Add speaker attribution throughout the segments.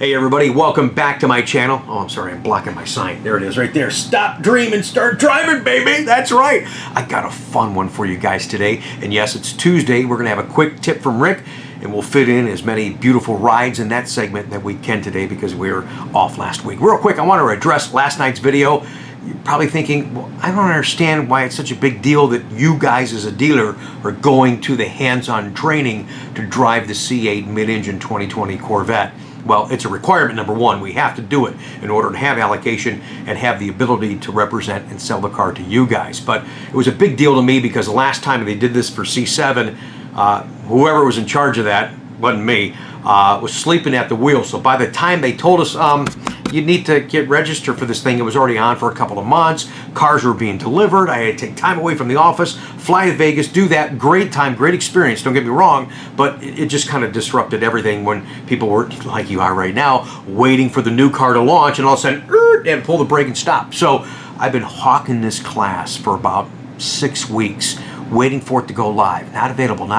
Speaker 1: Hey everybody, welcome back to my channel. Oh, I'm sorry, I'm blocking my sign. There it is right there. Stop dreaming, start driving, baby. That's right. I got a fun one for you guys today. And yes, it's Tuesday. We're gonna have a quick tip from Rick and we'll fit in as many beautiful rides in that segment that we can today because we were off last week. Real quick, I want to address last night's video. You're probably thinking, well, I don't understand why it's such a big deal that you guys as a dealer are going to the hands-on training to drive the C8 mid-engine 2020 Corvette. Well, it's a requirement, number one. We have to do it in order to have allocation and have the ability to represent and sell the car to you guys. But it was a big deal to me because the last time they did this for C7, whoever was in charge of that, wasn't me, was sleeping at the wheel. So by the time they told us, you need to get registered for this thing, it was already on for a couple of months. Cars were being delivered. I had to take time away from the office, fly to Vegas, do that. Great time, great experience, don't get me wrong, but it just kind of disrupted everything when people were, like you are right now, waiting for the new car to launch and all of a sudden, and pull the brake and stop. So I've been hawking this class for about 6 weeks, waiting for it to go live. Not available,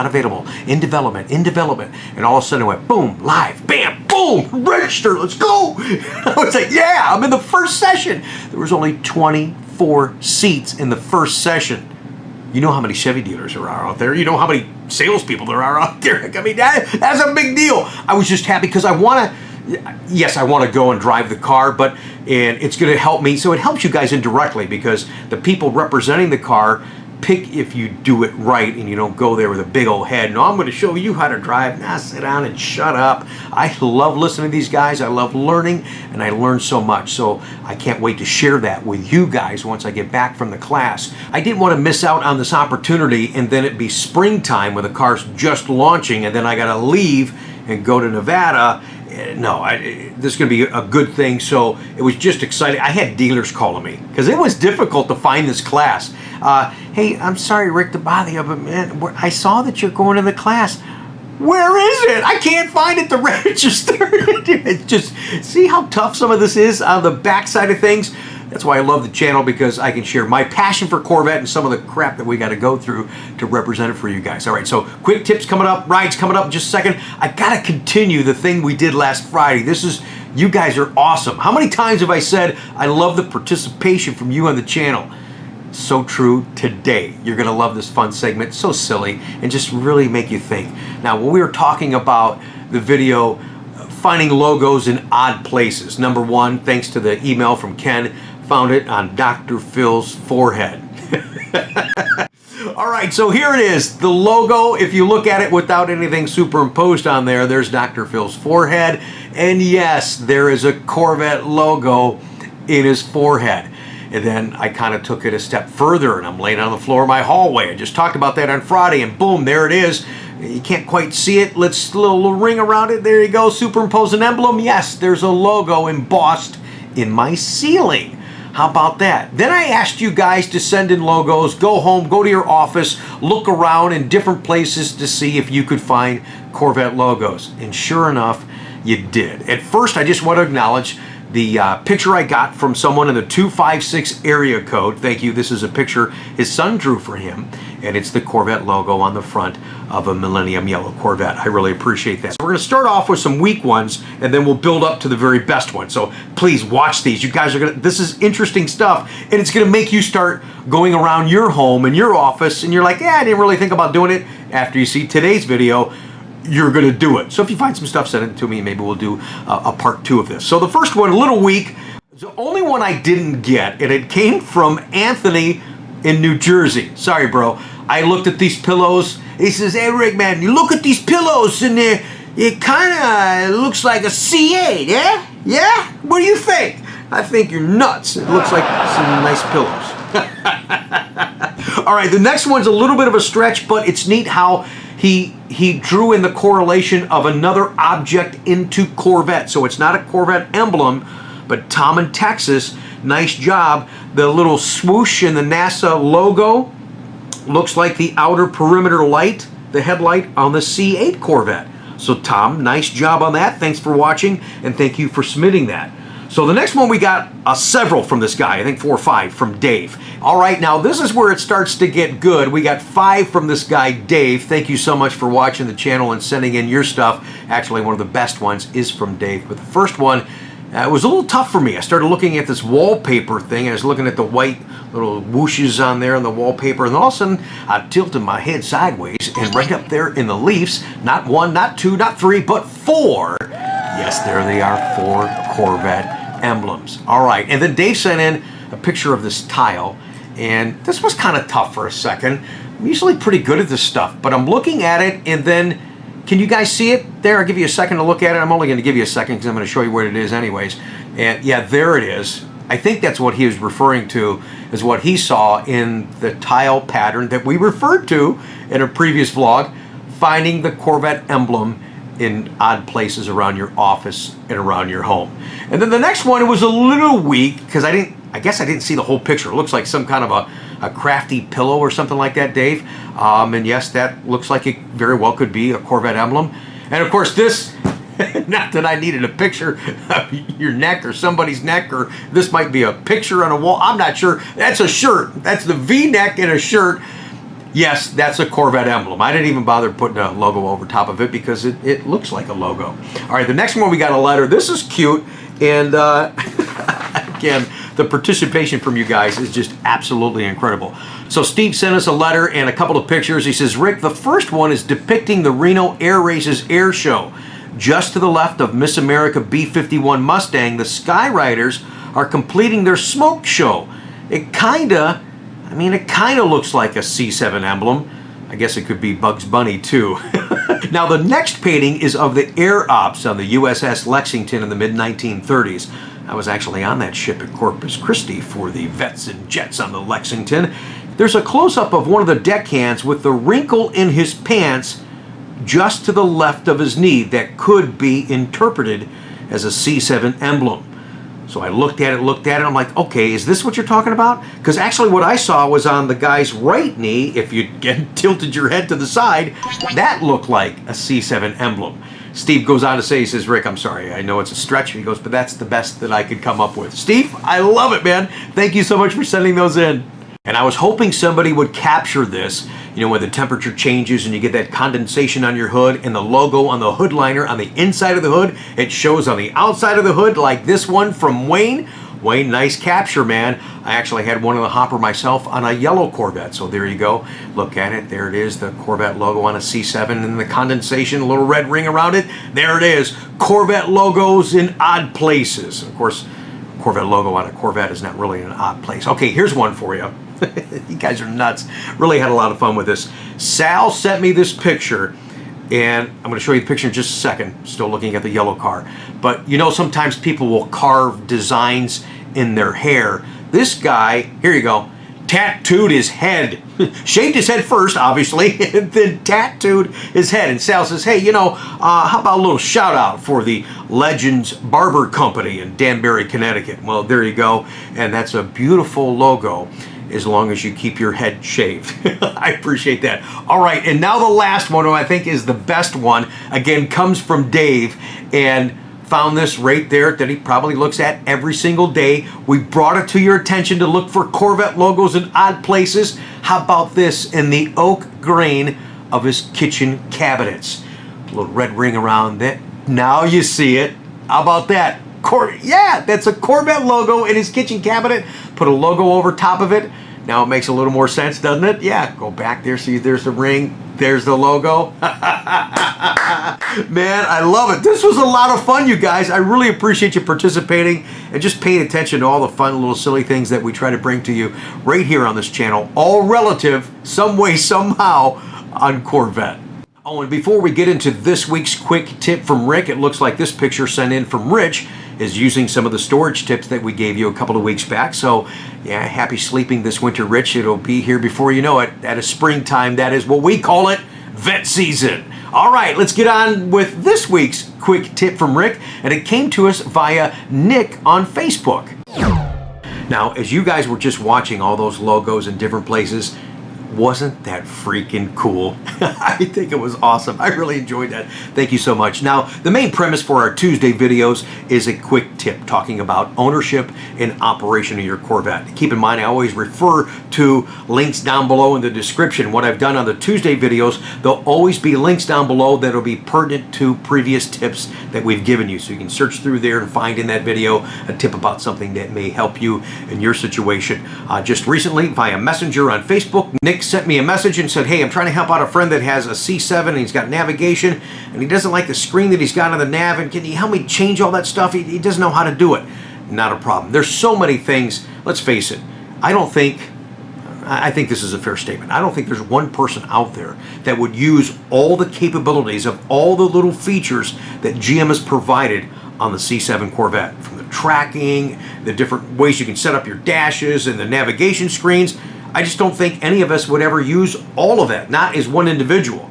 Speaker 1: in development, and all of a sudden it went boom, live, bam, boom, register, let's go. I was like, yeah, I'm in the first session. There was only 24 seats in the first session. You know how many Chevy dealers there are out there. You know how many salespeople there are out there. I mean, that's a big deal. I was just happy because I want to, yes, I want to go and drive the car, and it's going to help me. So it helps you guys indirectly because the people representing the car pick if you do it right and you don't go there with a big old head. No, I'm going to show you how to drive. Now sit down and shut up. I love listening to these guys. I love learning, and I learn so much. So I can't wait to share that with you guys once I get back from the class. I didn't want to miss out on this opportunity and then it be springtime when the car's just launching and then I got to leave and go to Nevada. No, this is going to be a good thing. So it was just exciting. I had dealers calling me because it was difficult to find this class. Hey, I'm sorry, Rick, to bother you, but man, I saw that you're going to the class. Where is it? I can't find it to register. It's just, see how tough some of this is on the backside of things? That's why I love the channel, because I can share my passion for Corvette and some of the crap that we got to go through to represent it for you guys. All right, so quick tips coming up, rides coming up in just a second. I got to continue the thing we did last Friday. You guys are awesome. How many times have I said I love the participation from you on the channel? So true today. You're going to love this fun segment. So silly and just really make you think. Now, when we were talking about the video, finding logos in odd places. Number one, thanks to the email from Ken, found it on Dr. Phil's forehead. All right, so here it is. The logo, if you look at it without anything superimposed on there, there's Dr. Phil's forehead. And yes, there is a Corvette logo in his forehead. And then I kind of took it a step further and I'm laying on the floor of my hallway. I just talked about that on Friday and boom, there it is. You can't quite see it. Let's little ring around it. There you go. Superimpose an emblem. Yes, there's a logo embossed in my ceiling. How about that? Then I asked you guys to send in logos, go home, go to your office, look around in different places to see if you could find Corvette logos. And sure enough, you did. At first, I just want to acknowledge the picture I got from someone in the 256 area code. Thank you. This is a picture his son drew for him, and it's the Corvette logo on the front of a Millennium Yellow Corvette. I really appreciate that. So we're going to start off with some weak ones, and then we'll build up to the very best one. So please watch these. You guys are going to, this is interesting stuff, and it's going to make you start going around your home and your office, and you're like, yeah, I didn't really think about doing it. After you see today's video, you're going to do it. So if you find some stuff, send it to me. Maybe we'll do a part 2 of this. So the first one, a little weak. The only one I didn't get, and it came from Anthony in New Jersey. Sorry, bro. I looked at these pillows. He says, hey, Rick, man, you look at these pillows and it kind of looks like a C8, eh? Yeah? What do you think? I think you're nuts. It looks like some nice pillows. All right, the next one's a little bit of a stretch, but it's neat how he drew in the correlation of another object into Corvette. So it's not a Corvette emblem, but Tom in Texas, nice job. The little swoosh in the NASA logo looks like the outer perimeter light, the headlight on the C8 Corvette. So Tom, nice job on that. Thanks for watching, and thank you for submitting that. So the next one we got several from this guy, I think 4 or 5 from Dave. All right, now this is where it starts to get good. We got 5 from this guy, Dave. Thank you so much for watching the channel and sending in your stuff. Actually, one of the best ones is from Dave. But the first one, it was a little tough for me. I started looking at this wallpaper thing. I was looking at the white little whooshes on there on the wallpaper, and all of a sudden I tilted my head sideways, and right up there in the leaves, not 1, not 2, not 3, but 4. Yes, there they are, 4 Corvette emblems. All right, and then Dave sent in a picture of this tile, and this was kind of tough for a second. I'm usually pretty good at this stuff, but I'm looking at it, and then, can you guys see it there? I'll give you a second to look at it. I'm only going to give you a second because I'm going to show you what it is anyways. And yeah, there it is. I think that's what he was referring to, is what he saw in the tile pattern that we referred to in a previous vlog, finding the Corvette emblem in odd places around your office and around your home. And then the next one, it was a little weak because I guess I didn't see the whole picture. It looks like some kind of a crafty pillow or something like that, Dave. And yes, that looks like it very well could be a Corvette emblem. And of course this, not that I needed a picture of your neck or somebody's neck, or this might be a picture on a wall. I'm not sure. That's a shirt. That's the V-neck in a shirt. Yes, that's a Corvette emblem. I didn't even bother putting a logo over top of it because it looks like a logo. All right, the next one we got a letter. This is cute, and again, the participation from you guys is just absolutely incredible. So Steve sent us a letter and a couple of pictures. He says, Rick, the first one is depicting the Reno Air Races air show. Just to the left of Miss America B-51 Mustang, the Skyriders are completing their smoke show. It kinda looks like a C7 emblem. I guess it could be Bugs Bunny too. Now the next painting is of the air ops on the USS Lexington in the mid-1930s. I was actually on that ship at Corpus Christi for the Vets and Jets on the Lexington. There's a close-up of one of the deckhands with the wrinkle in his pants just to the left of his knee that could be interpreted as a C7 emblem. So I looked at it, I'm like, okay, is this what you're talking about? Because actually what I saw was on the guy's right knee, if you tilted your head to the side, that looked like a C7 emblem. Steve goes on to say, he says, Rick, I'm sorry, I know it's a stretch. He goes, but that's the best that I could come up with. Steve, I love it, man. Thank you so much for sending those in. And I was hoping somebody would capture this, you know, when the temperature changes and you get that condensation on your hood and the logo on the hood liner on the inside of the hood, it shows on the outside of the hood like this one from Wayne. Wayne, nice capture, man. I actually had one in the hopper myself on a yellow Corvette, so there you go. Look at it, there it is, the Corvette logo on a C7 and the condensation, a little red ring around it. There it is, Corvette logos in odd places. Of course, Corvette logo on a Corvette is not really in an odd place. Okay, here's one for you. You guys are nuts. Really had a lot of fun with this. Sal sent me this picture, and I'm going to show you the picture in just a second. Still looking at the yellow car. But you know, sometimes people will carve designs in their hair. This guy, here you go, tattooed his head. Shaved his head first, obviously, and then tattooed his head. And Sal says, hey, you know, how about a little shout out for the Legends Barber Company in Danbury, Connecticut? Well, there you go. And that's a beautiful logo, as long as you keep your head shaved. I appreciate that. All right, and now the last one, who I think is the best one, again, comes from Dave, and found this right there that he probably looks at every single day. We brought it to your attention to look for Corvette logos in odd places. How about this in the oak grain of his kitchen cabinets? A little red ring around it. Now you see it. How about that? Yeah, that's a Corvette logo in his kitchen cabinet. Put a logo over top of it. Now it makes a little more sense, doesn't it? Yeah, go back there, see there's the ring, there's the logo. Man, I love it. This was a lot of fun, you guys. I really appreciate you participating and just paying attention to all the fun little silly things that we try to bring to you right here on this channel, all relative, some way, somehow, on Corvette. Oh, and before we get into this week's quick tip from Rick, it looks like this picture sent in from Rich is using some of the storage tips that we gave you a couple of weeks back. So, yeah, happy sleeping this winter, Rich. It'll be here before you know it. That is springtime. That is what we call it, vet season. All right, let's get on with this week's quick tip from Rick, and it came to us via Nick on Facebook. Now, as you guys were just watching all those logos in different places, Wasn't that freaking cool? I think it was awesome. I really enjoyed that. Thank you so much. Now, the main premise for our Tuesday videos is a quick tip talking about ownership and operation of your Corvette. Keep in mind, I always refer to links down below in the description. What I've done on the Tuesday videos, there'll always be links down below that'll be pertinent to previous tips that we've given you. So you can search through there and find in that video a tip about something that may help you in your situation. Just recently, via Messenger on Facebook, Nick sent me a message and said, hey, I'm trying to help out a friend that has a C7 and he's got navigation and he doesn't like the screen that he's got on the nav, and can you help me change all that stuff? He doesn't know how to do it. Not a problem. There's so many things. Let's face it. I think this is a fair statement. I don't think there's one person out there that would use all the capabilities of all the little features that GM has provided on the C7 Corvette. From the tracking, the different ways you can set up your dashes and the navigation screens. I just don't think any of us would ever use all of that, not as one individual.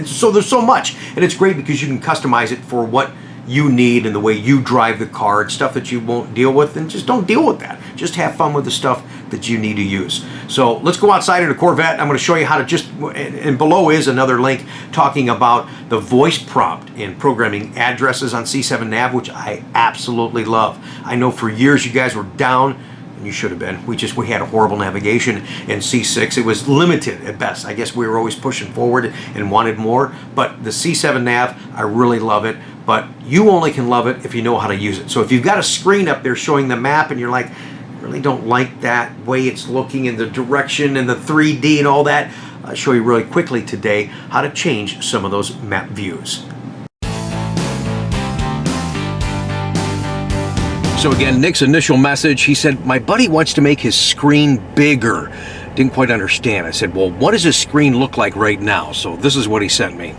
Speaker 1: So there's so much, and it's great because you can customize it for what you need and the way you drive the car, and stuff that you won't deal with, and just don't deal with that. Just have fun with the stuff that you need to use. So let's go outside in a Corvette. I'm going to show you how to and below is another link talking about the voice prompt in programming addresses on C7 Nav, which I absolutely love. I know for years you guys were down, and you should have been. We had a horrible navigation in C6. It was limited at best. I guess we were always pushing forward and wanted more, but the C7 Nav, I really love it. But you only can love it if you know how to use it. So if you've got a screen up there showing the map and you're like, I really don't like that way it's looking in the direction and the 3D and all that, I'll show you really quickly today how to change some of those map views. So again, Nick's initial message, he said, my buddy wants to make his screen bigger. Didn't quite understand. I said, well, what does his screen look like right now? So this is what he sent me.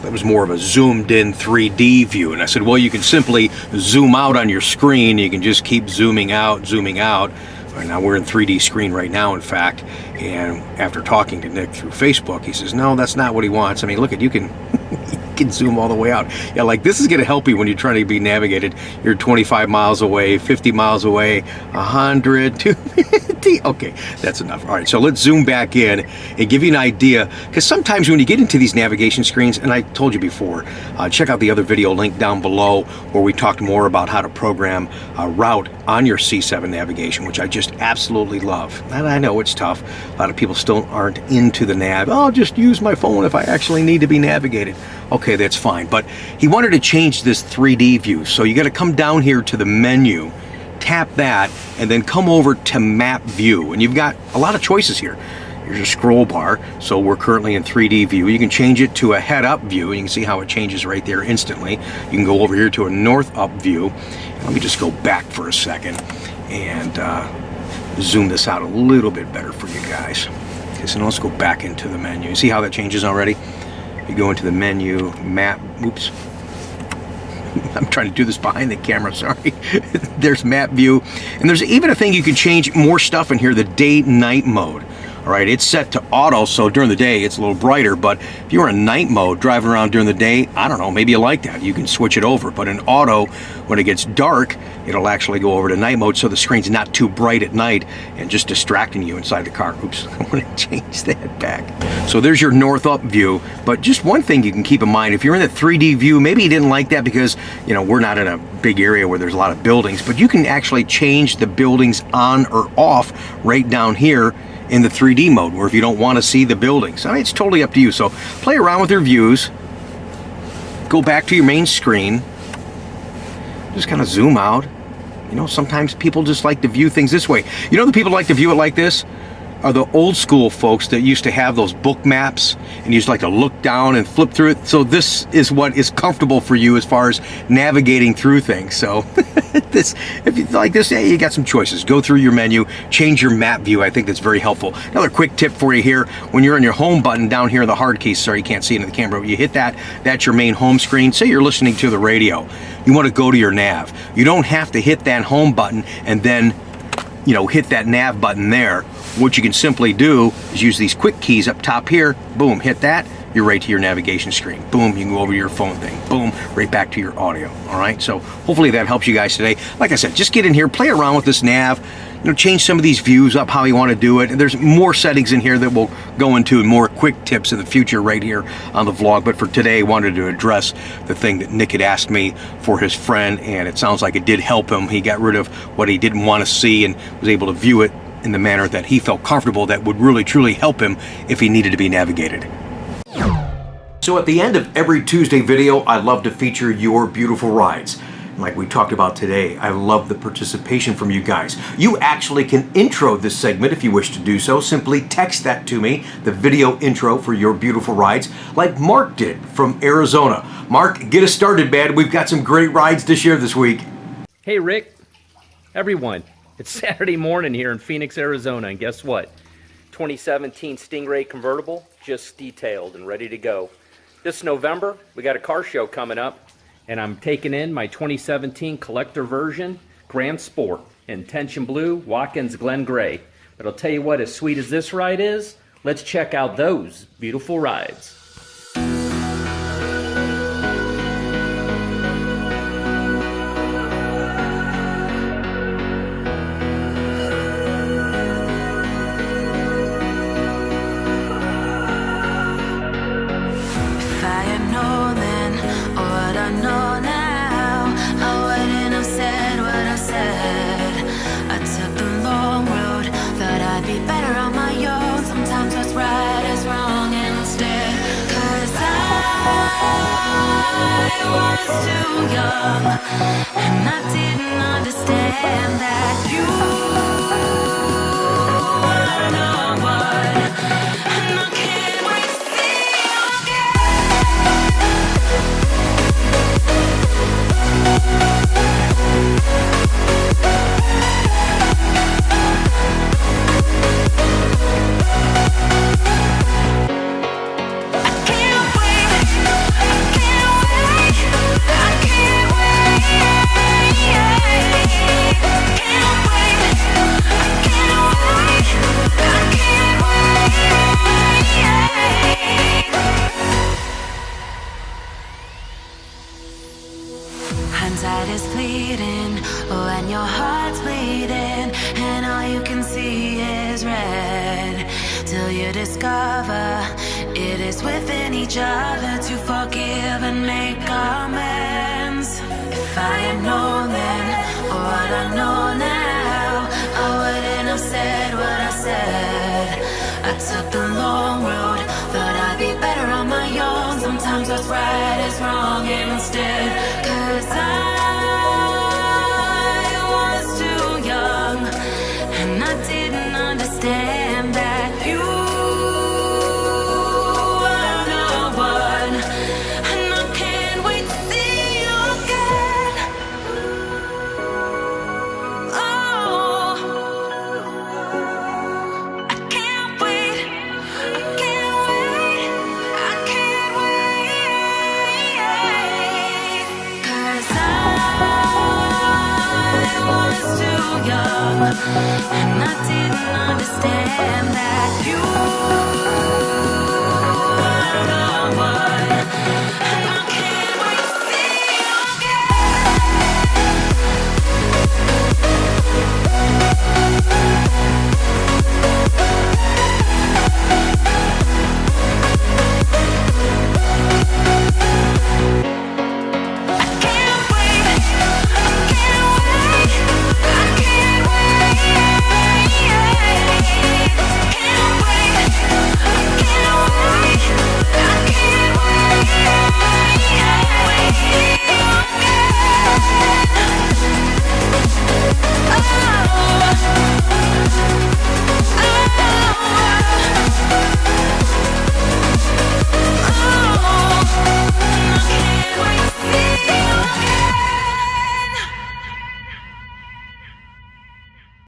Speaker 1: That was more of a zoomed in 3D view. And I said, well, you can simply zoom out on your screen. You can just keep zooming out, zooming out. Right now we're in 3D screen right now, in fact. And after talking to Nick through Facebook, he says, no, that's not what he wants. I mean, look, you can zoom all the way out. Yeah, like this is going to help you when you're trying to be navigated. You're 25 miles away, 50 miles away, 100, 250. Okay, that's enough. All right, so let's zoom back in and give you an idea, because sometimes when you get into these navigation screens, and I told you before, check out the other video link down below where we talked more about how to program a route on your C7 navigation, which I just absolutely love. And I know it's tough. A lot of people still aren't into the nav. I'll just use my phone if I actually need to be navigated. Okay, that's fine. But he wanted to change this 3D view. So you got to come down here to the menu, tap that, and then come over to map view. And you've got a lot of choices here. Here's your scroll bar. So we're currently in 3D view. You can change it to a head up view. You can see how it changes right there instantly. You can go over here to a north up view. Let me just go back for a second and zoom this out a little bit better for you guys. Okay, so now let's go back into the menu. See how that changes already? You go into the menu, map, oops. I'm trying to do this behind the camera, sorry. There's map view. And there's even a thing you can change more stuff in here, the day-night mode. All right, it's set to auto, so during the day it's a little brighter, but if you're in night mode, driving around during the day, I don't know, maybe you like that. You can switch it over, but in auto, when it gets dark, it'll actually go over to night mode so the screen's not too bright at night and just distracting you inside the car. Oops, I want to change that back. So there's your north up view, but just one thing you can keep in mind, if you're in the 3D view, maybe you didn't like that because, you know, we're not in a big area where there's a lot of buildings, but you can actually change the buildings on or off right down here in the 3D mode, where if you don't want to see the buildings. I mean, it's totally up to you. So play around with your views, go back to your main screen, just kind of zoom out. You know, sometimes people just like to view things this way. You know, the people like to view it like this are the old school folks that used to have those book maps and you just like to look down and flip through it. So this is what is comfortable for you as far as navigating through things. So if you like this, hey, you got some choices. Go through your menu, change your map view. I think that's very helpful. Another quick tip for you here, when you're on your home button down here in the hard keys, sorry you can't see it in the camera, but you hit that, that's your main home screen. Say you're listening to the radio. You want to go to your nav. You don't have to hit that home button and then, you know, hit that nav button there. What you can simply do is use these quick keys up top here. Boom, hit that. You're right to your navigation screen. Boom, you can go over to your phone thing. Boom, right back to your audio. All right, so hopefully that helps you guys today. Like I said, just get in here, play around with this nav. change some of these views up how you want to do it. And there's more settings in here that we'll go into and more quick tips in the future right here on the vlog. But for today, I wanted to address the thing that Nick had asked me for his friend, and it sounds like it did help him. He got rid of what he didn't want to see and was able to view it in the manner that he felt comfortable, that would really truly help him if he needed to be navigated. So at the end of every Tuesday video, I love to feature your beautiful rides. Like we talked about today, I love the participation from you guys. You actually can intro this segment if you wish to do so. Simply text that to me, the video intro for your beautiful rides, like Mark did from Arizona. Mark, get us started, man. We've got some great rides to share this week.
Speaker 2: Hey, Rick, everyone. It's Saturday morning here in Phoenix, Arizona, and guess what? 2017 Stingray convertible just detailed and ready to go. This November, we got a car show coming up, and I'm taking in my 2017 collector version Grand Sport in Tension Blue, Watkins Glen Gray. But I'll tell you what, as sweet as this ride is, let's check out those beautiful rides.
Speaker 3: I was too young, and I didn't understand that you were the one, and I can't wait to see you hindsight is fleeting, oh, and your heart's bleeding, and all you can see is red, till you discover it is within each other to forgive and make amends. If I had known then, or what I know now, I wouldn't have said what I said. I took the long road, thought I'd be better on my own. Sometimes what's right is wrong instead, 'cause I was too young, and I didn't understand that you were the one, and I can't wait to see you again. Oh, I can't wait, I can't wait, I can't wait, 'cause I was too young, and I didn't understand that you were the one,